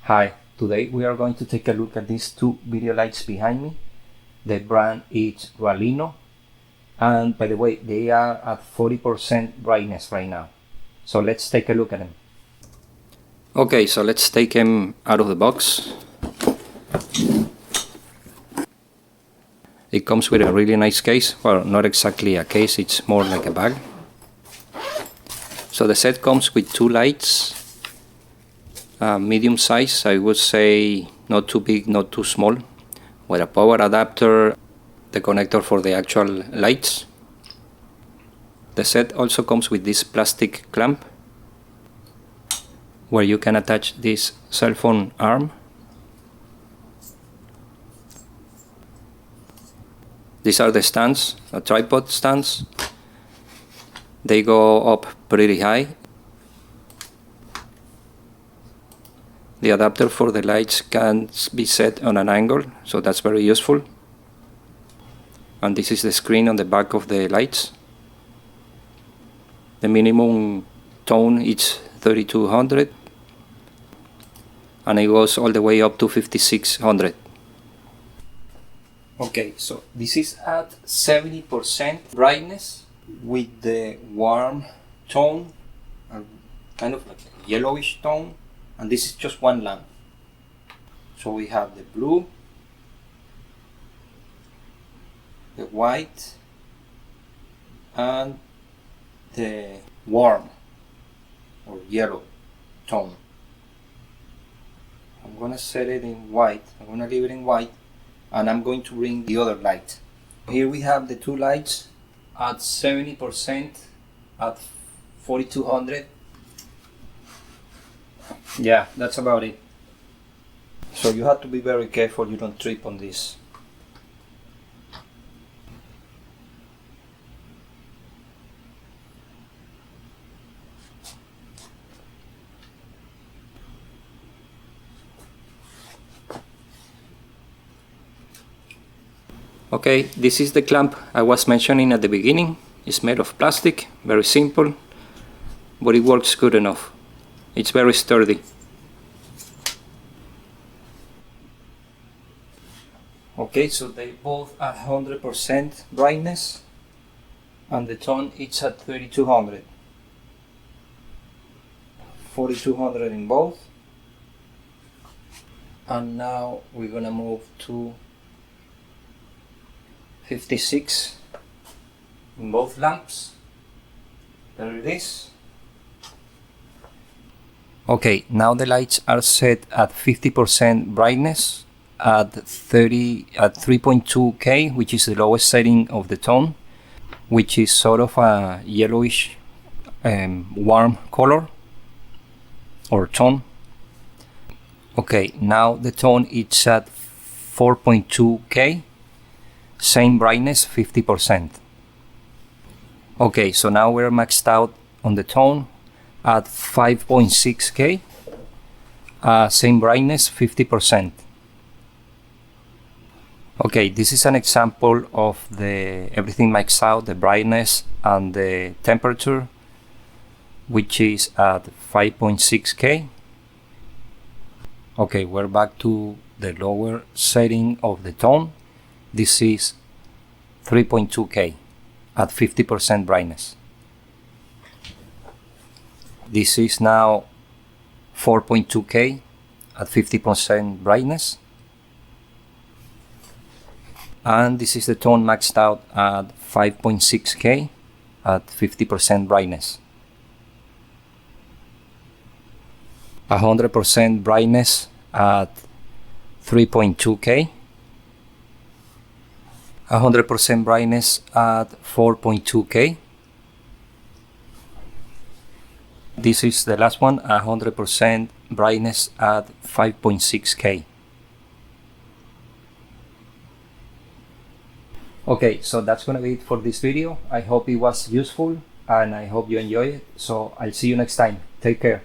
Hi, today we are going to take a look at these two video lights behind me. The brand is Raleno, and by the way, they are at 40% brightness right now. So let's take a look at them. Okay, so let's take them out of the box. It comes with a really nice case. Well, not exactly a case, it's more like a bag. So the set comes with two lights. Medium size, I would say, not too big, not too small, with a power adapter, the connector for the actual lights. The set also comes with this plastic clamp where you can attach this cell phone arm. These are the stands, tripod stands. They go up pretty high. The adapter for the lights can be set on an angle, so that's very useful. And this is the screen on the back of the lights. The minimum tone is 3200 and it goes all the way up to 5600. Okay, so this is at 70% brightness with the warm tone, kind of like a yellowish tone. And this is just one lamp. So we have the blue, the white, and the warm or yellow tone. I'm gonna set it in white. I'm gonna leave it in white, and I'm going to bring the other light. Here we have the two lights at 70% at 4200. Yeah, that's about it. So you have to be very careful you don't trip on this. Okay, this is the clamp I was mentioning at the beginning. It's made of plastic, very simple, but it works good enough. It's very sturdy. Okay, so they both are 100% brightness and the tone is at 3200. 4200 in both. And now we're gonna move to 56 in both lamps. There it is. Okay, now the lights are set at 50% brightness at 3.2K, which is the lowest setting of the tone, which is sort of a yellowish warm color or tone. Okay, now the tone is at 4.2K, same brightness, 50%. Okay, so now we're maxed out on the tone at 5.6K, same brightness, 50%. Okay, this is an example of the everything maxed out, the brightness and the temperature, which is at 5.6K. Okay, we're back to the lower setting of the tone. This is 3.2K at 50% brightness. This is now 4.2K at 50% brightness. And this is the tone maxed out at 5.6K at 50% brightness. 100% brightness at 3.2K. 100% brightness at 4.2K. This is the last one, 100% brightness at 5.6K. Okay, so that's gonna be it for this video. I hope it was useful and I hope you enjoy it. So I'll see you next time. Take care.